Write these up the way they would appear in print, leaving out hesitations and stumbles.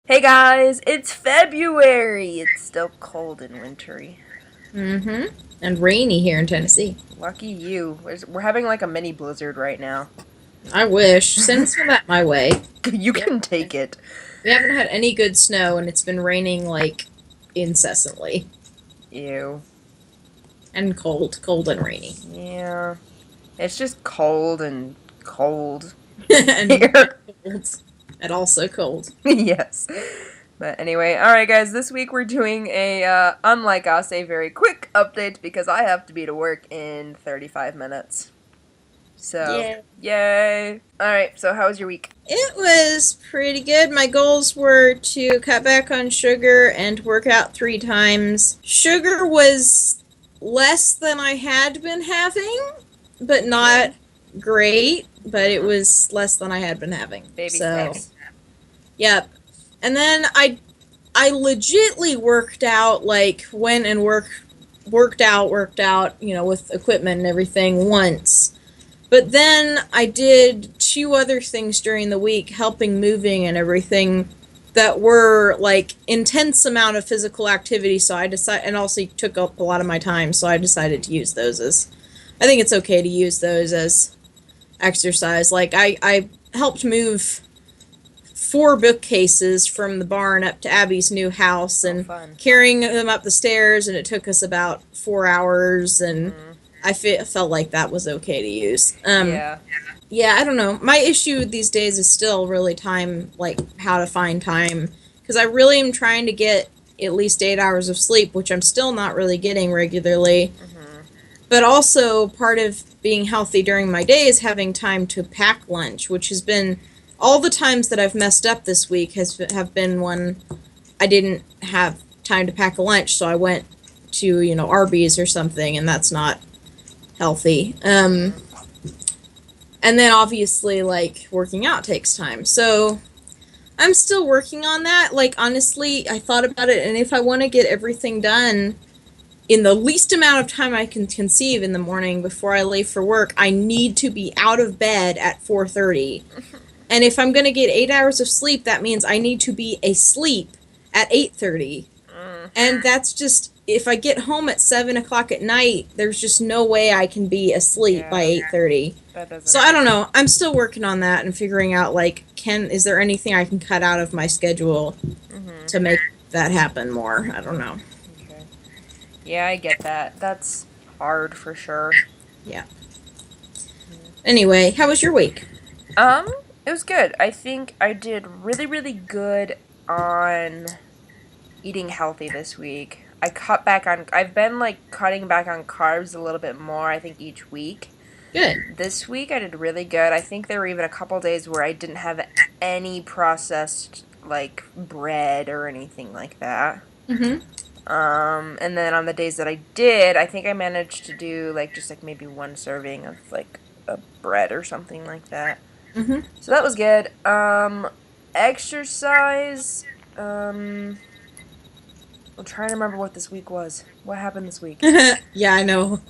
Hey guys, it's February. It's still cold and wintry. Mm-hmm. And rainy here in Tennessee. Lucky you. We're having like a mini blizzard right now. I wish. Send some of that my way. You Yep. can take it. We haven't had any good snow and it's been raining like incessantly. Ew. And cold and rainy. Yeah. It's just cold and cold And here. cold. And also cold. Yes. But anyway, alright guys, this week we're doing unlike us, a very quick update because I have to be to work in 35 minutes. So, Yeah. yay. Alright, so how was your week? It was pretty good. My goals were to cut back on sugar and work out 3 times. Sugar was less than I had been having, but not great. But it was less than I had been having. Baby So, steps. yep. And then I legitly worked out, like went and worked out, with equipment and everything once. But then I did 2 other things during the week, helping moving and everything, that were like intense amount of physical activity. So I decided, and also took up a lot of my time. So I decided to use those as, I think it's okay to use those as exercise. Like I helped move 4 bookcases from the barn up to Abby's new house Oh, and fun. carrying them up the stairs, and it took us about 4 hours, and Mm-hmm. felt like that was okay to use. Yeah. Yeah, I don't know. My issue these days is still really time, like how to find time, because I really am trying to get at least 8 hours of sleep, which I'm still not really getting regularly. Mm-hmm. But also, part of being healthy during my day is having time to pack lunch, which has been all the times that I've messed up this week have been when I didn't have time to pack a lunch, so I went to Arby's or something, and that's not healthy. Mm-hmm. And then obviously, like, working out takes time, so I'm still working on that. Like, honestly, I thought about it, and if I want to get everything done in the least amount of time I can conceive in the morning before I leave for work, I need to be out of bed at 4:30. And if I'm going to get 8 hours of sleep, that means I need to be asleep at 8:30. Mm, And that's just, if I get home at 7 o'clock at night, there's just no way I can be asleep by yeah, 8:30. that So doesn't. I don't know. I'm still working on that and figuring out, like, is there anything I can cut out of my schedule Mm-hmm. to make that happen more? I don't know. Okay. Yeah, I get that. That's hard for sure. Yeah. Anyway, how was your week? Um, it was good. I think I did really, really good on eating healthy this week. I cut back on, I've been like cutting back on carbs a little bit more, I think, each week. Good. This week I did really good. I think there were even a couple days where I didn't have any processed like bread or anything like that. Mm-hmm. And then on the days that I did, I think I managed to do like just like maybe one serving of like a bread or something like that. Mm-hmm. So that was good. Exercise. Um, I'm trying to remember what this week was. What happened this week? Yeah, I know.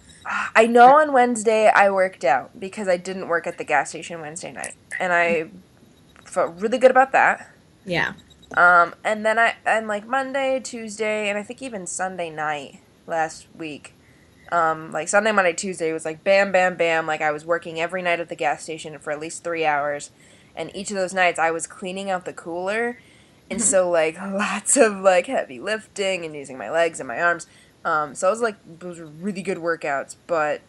I know on Wednesday I worked out because I didn't work at the gas station Wednesday night, and I felt really good about that. Yeah. And then and like Monday, Tuesday, and I think even Sunday night last week. Like Sunday, Monday, Tuesday was like bam, bam, bam. Like I was working every night at the gas station for at least 3 hours, and each of those nights I was cleaning out the cooler, and so like lots of like heavy lifting and using my legs and my arms. So I was like those were really good workouts, but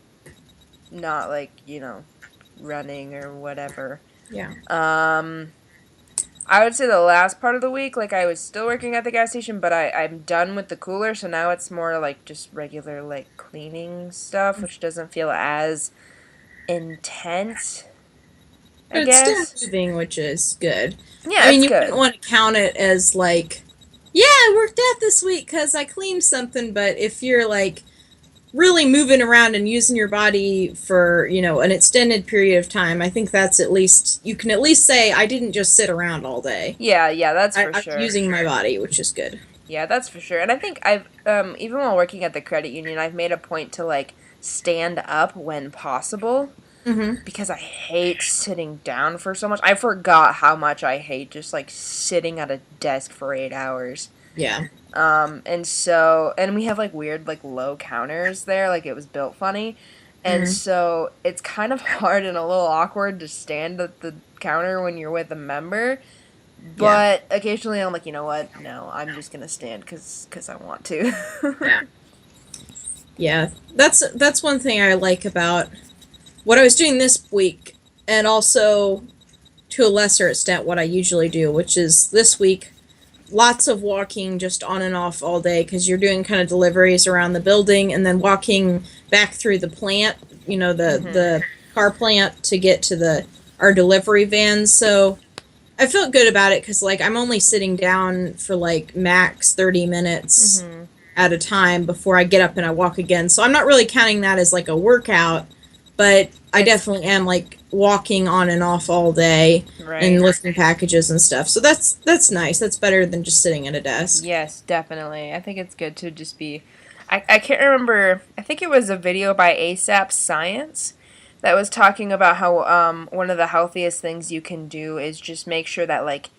not like running or whatever. Yeah. Um, I would say the last part of the week, like I was still working at the gas station, but I'm done with the cooler, so now it's more like just regular like cleaning stuff, which doesn't feel as intense, I But it's still guess. moving, which is good. I Yeah, mean, it's you wouldn't good. want to count it as like, yeah, I worked out this week because I cleaned something. But if you're like really moving around and using your body for, an extended period of time, I think that's at least, you can at least say, I didn't just sit around all day. Yeah, yeah, that's for I was sure. using my body, which is good. Yeah, that's for sure. And I think I've even while working at the credit union, I've made a point to like stand up when possible. Mhm. because I hate sitting down for so much. I forgot how much I hate just like sitting at a desk for 8 hours. Yeah. And we have like weird like low counters there, like it was built funny. And Mhm. so it's kind of hard and a little awkward to stand at the counter when you're with a member. Yeah. But occasionally I'm like, you know what? No, I'm just gonna stand because I want to. Yeah. Yeah. That's one thing I like about what I was doing this week, and also to a lesser extent what I usually do, which is this week lots of walking just on and off all day because you're doing kind of deliveries around the building and then walking back through the plant, the car plant to get to the our delivery vans. So I felt good about it because like I'm only sitting down for like max 30 minutes Mm-hmm. at a time before I get up and I walk again. So I'm not really counting that as like a workout, but I It's definitely am like walking on and off all day and right. lifting packages and stuff. So that's nice. That's better than just sitting at a desk. Yes, definitely. I think it's good to just be. I can't remember. I think it was a video by ASAP Science that was talking about how one of the healthiest things you can do is just make sure that like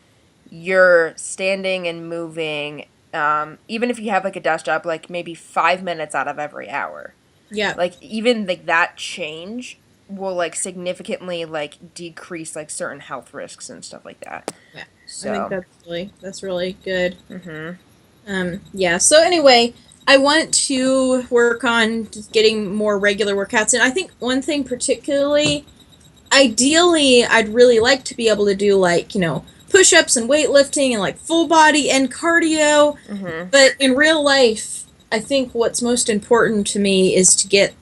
you're standing and moving, even if you have like a desk job, like maybe 5 minutes out of every hour. Yeah. Like even like that change will like significantly like decrease like certain health risks and stuff like that. Yeah. I think So, that's really good. mhm. Yeah. So anyway, I want to work on just getting more regular workouts, and I think one thing particularly, ideally, I'd really like to be able to do like push-ups and weightlifting and like full body and cardio. Mhm. But in real life, I think what's most important to me is to get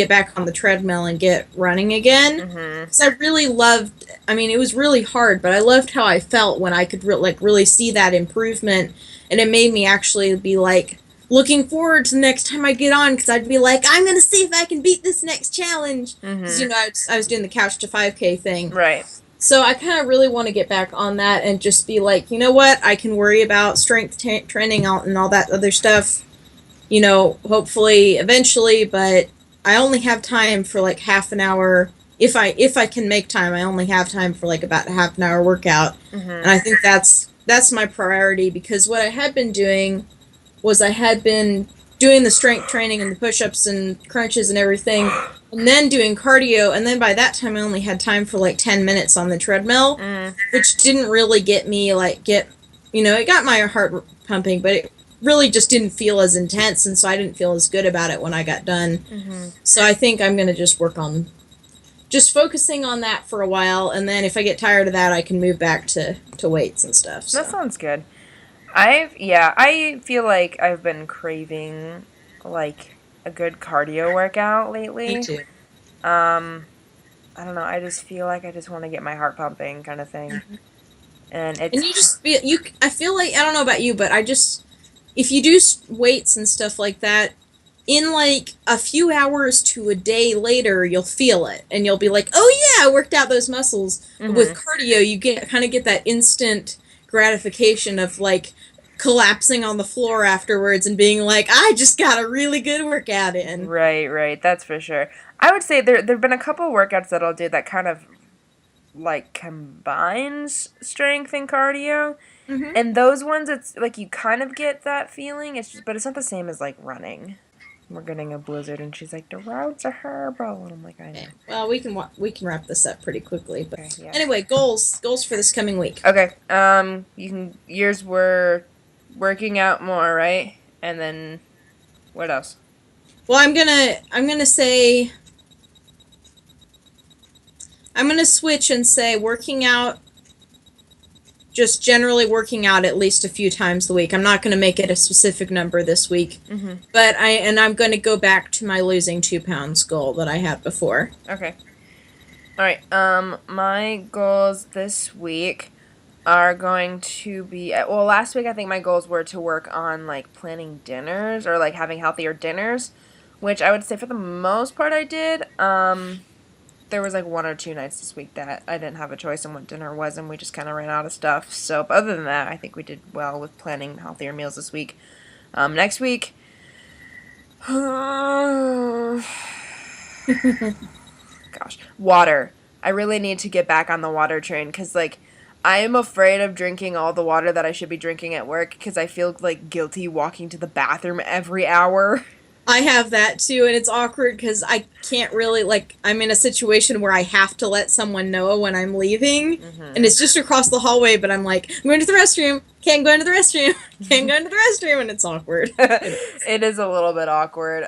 back on the treadmill and get running again. Mhm. So I really loved. I mean, it was really hard, but I loved how I felt when I could really see that improvement, and it made me actually be like looking forward to the next time I get on because I'd be like, I'm gonna see if I can beat this next challenge. Because Mhm. I was doing the couch to 5K thing, Right. so I kind of really want to get back on that and just be like, you know what? I can worry about strength training out and all that other stuff, hopefully eventually, but I only have time for like half an hour. If I can make time, I only have time for like about a half an hour workout. And Mhm. I think that's my priority because what I had been doing was I had been doing the strength training and the push-ups and crunches and everything, and then doing cardio, and then by that time I only had time for like 10 minutes on the treadmill, Mm. which didn't really get me like it got my heart pumping, but it really just didn't feel as intense, and so I didn't feel as good about it when I got done. Mhm. So I think I'm going to just work on just focusing on that for a while, and then if I get tired of that I can move back to weights and stuff. That So sounds good. I feel like I've been craving like a good cardio workout me lately. too. Um, I don't know. I just feel like I just want to get my heart pumping kind of thing. And And you just feel you. I feel like I don't know about you, but I just if you do weights and stuff like that, in like a few hours to a day later, you'll feel it, and you'll be like, "Oh yeah, I worked out those muscles." But with Mhm. cardio, you get that instant gratification of like collapsing on the floor afterwards and being like, "I just got a really good workout in." Right, right. That's for sure. I would say there've been a couple workouts that I'll do that kind of like combines strength and cardio. Hmm. And those ones, it's like you kind of get that feeling. It's just, but it's not the same as like running. We're getting a blizzard, and she's like, "The roads are horrible," and I'm like, "I know." Okay. Well, we can wrap this up pretty quickly. But Okay, yeah. anyway, goals for this coming week. Okay. Yours were working out more, right? And then what else? Well, I'm gonna switch and say working out, just generally working out at least a few times a week. I'm not gonna make it a specific number this week, Mhm. but I'm gonna go back to my losing 2 pounds goal that I had before. Okay. All right. My goals this week are going to be well. Last week I think my goals were to work on like planning dinners or like having healthier dinners, which I would say for the most part I did. There was like 1 or 2 nights this week that I didn't have a choice on what dinner was, and we just kind of ran out of stuff. So, but other than that, I think we did well with planning healthier meals this week. Next week, God, gosh, water. I really need to get back on the water train because, like, I am afraid of drinking all the water that I should be drinking at work because I feel, like, guilty walking to the bathroom every hour. I have that too, and it's awkward because I can't really, like, I'm in a situation where I have to let someone know when I'm leaving, and it's just across the hallway, but I'm like, I'm going to the restroom, can't go into the restroom, can't go into the restroom, and it's awkward. It is a little bit awkward.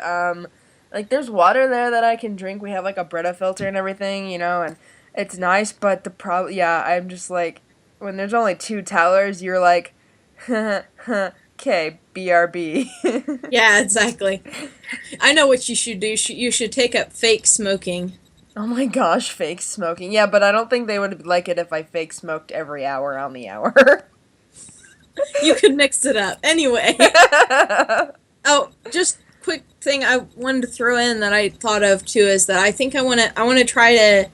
Like, there's water there that I can drink. We have, like, a Brita filter and everything, you know, and it's nice, but the problem, yeah, I'm just like, when there's only 2 tellers, you're like, okay, BRB. Yeah, exactly. I know what you should do. You should take up fake smoking. Oh my gosh, fake smoking. Yeah, but I don't think they would like it if I fake smoked every hour on the hour. You could mix it up. Anyway. Oh, just quick thing I wanted to throw in that I thought of too is that I think I want to try to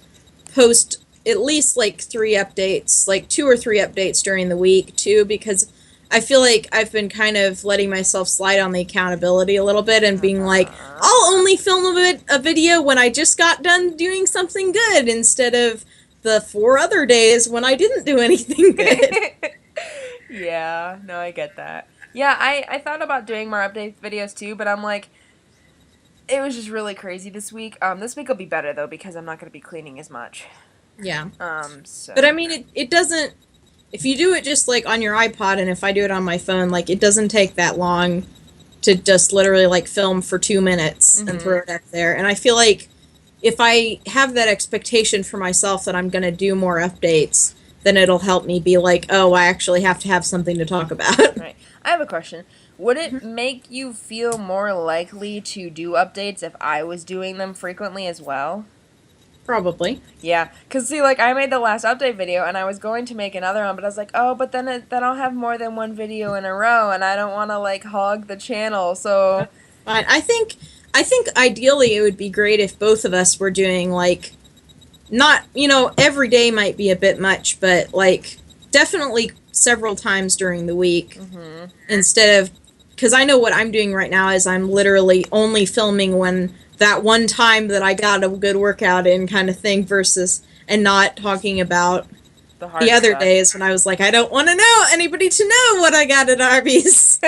post at least like 3 updates, like 2 or 3 updates during the week too, because I feel like I've been kind of letting myself slide on the accountability a little bit and being like, I'll only film a video when I just got done doing something good instead of the 4 other days when I didn't do anything good. Yeah, no, I get that. Yeah, I thought about doing more update videos too, but I'm like, it was just really crazy this week. This week will be better though because I'm not going to be cleaning as much. Yeah. So. But I mean, it doesn't, if you do it just like on your iPod and if I do it on my phone, like it doesn't take that long to just literally like film for 2 minutes and throw it up there. And I feel like if I have that expectation for myself that I'm going to do more updates, then it'll help me be like, oh, I actually have to have something to talk about. Right. I have a question. Would it make you feel more likely to do updates if I was doing them frequently as well? Probably. Yeah, because see, like, I made the last update video, and I was going to make another one, but I was like, oh, but then I'll have more than one video in a row, and I don't want to, like, hog the channel, so... Fine. I think ideally it would be great if both of us were doing, like, not, you know, every day might be a bit much, but, like, definitely several times during the week, instead of... Because I know what I'm doing right now is I'm literally only filming when... that one time that I got a good workout in kind of thing versus, and not talking about the other days when I was like, I don't want to know anybody to know what I got at Arby's.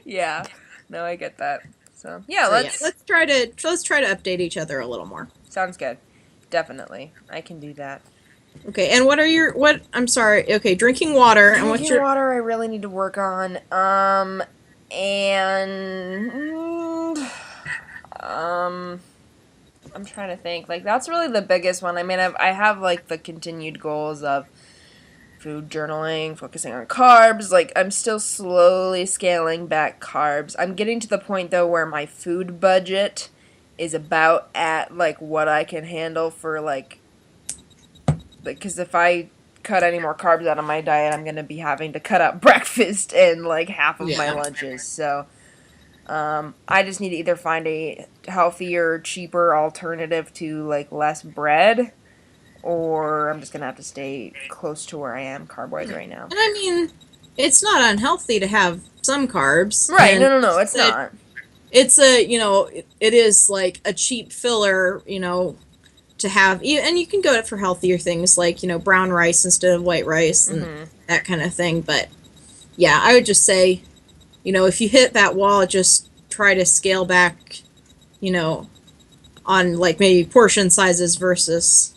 Yeah. No, I get that. So, yeah, let's try to update each other a little more. Sounds good. Definitely. I can do that. Okay, and I'm sorry. Okay, drinking water and Drinking water I really need to work on. And I'm trying to think. Like, that's really the biggest one. I mean, I have like the continued goals of food journaling, focusing on carbs. Like, I'm still slowly scaling back carbs. I'm getting to the point though where my food budget is about at like what I can handle for like, because if I cut any more carbs out of my diet, I'm going to be having to cut out breakfast and, like, half of my lunches. So, I just need to either find a healthier, cheaper alternative to, like, less bread, or I'm just going to have to stay close to where I am carb-wise right now. And I mean, it's not unhealthy to have some carbs. Right, no, it's not. It's it is, like, a cheap filler, you know, to have, and you can go for healthier things like, you know, brown rice instead of white rice and that kind of thing. But yeah, I would just say, you know, if you hit that wall, just try to scale back, you know, on like maybe portion sizes versus,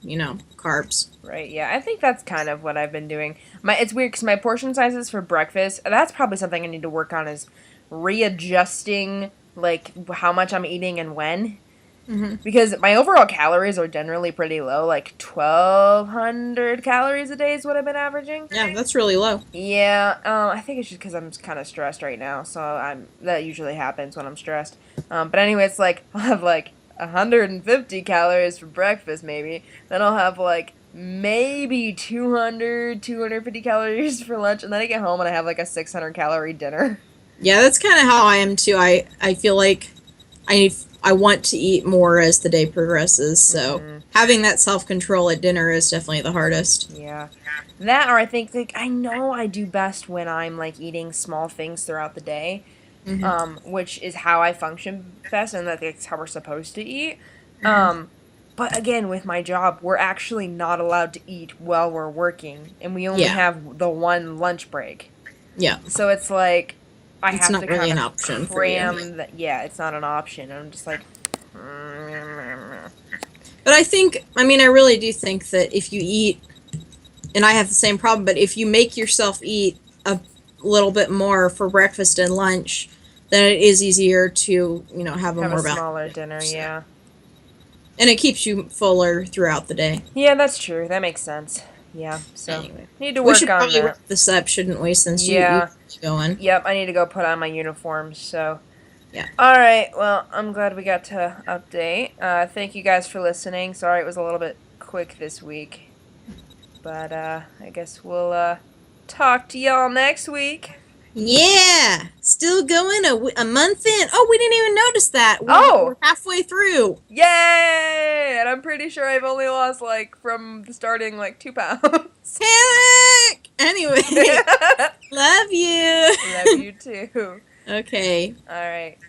you know, carbs. Right, yeah, I think that's kind of what I've been doing. It's weird because my portion sizes for breakfast, that's probably something I need to work on, is readjusting like how much I'm eating and when. Because my overall calories are generally pretty low, like 1,200 calories a day is what I've been averaging. Yeah, that's really low. Yeah, I think it's just because I'm kind of stressed right now, so that usually happens when I'm stressed. But anyway, it's like, I'll have like 150 calories for breakfast maybe, then I'll have like maybe 250 calories for lunch, and then I get home and I have like a 600 calorie dinner. Yeah, that's kind of how I am too. I feel like I want to eat more as the day progresses, so having that self-control at dinner is definitely the hardest. Yeah. That, or I think, like, I know I do best when I'm, like, eating small things throughout the day, which is how I function best, and that's how we're supposed to eat. Mhm. But again, with my job, we're actually not allowed to eat while we're working, and we only Yeah. have the one lunch break. Yeah. So it's like I It's have not to really kind an of option for you. cram that. Yeah, it's not an option. I'm just like. But I mean, I really do think that if you eat, and I have the same problem, but if you make yourself eat a little bit more for breakfast and lunch, then it is easier to, have a Have a more smaller balanced dinner, dinner. So. yeah. And it keeps you fuller throughout the day. Yeah, that's true. That makes sense. Yeah, so Anyway, need to we work should on probably that. wrap this up, shouldn't we? Since you Yeah. keep going. Yep, I need to go put on my uniform, so. Yeah. Alright, well, I'm glad we got to update. Thank you guys for listening. Sorry it was a little bit quick this week. But, I guess we'll, talk to y'all next week. Yeah, still going a month in. Oh, we didn't even notice that. We're halfway through. Yay! And I'm pretty sure I've only lost, from the starting, 2 pounds. Heck! Anyway, love you. Love you too. Okay. Alright.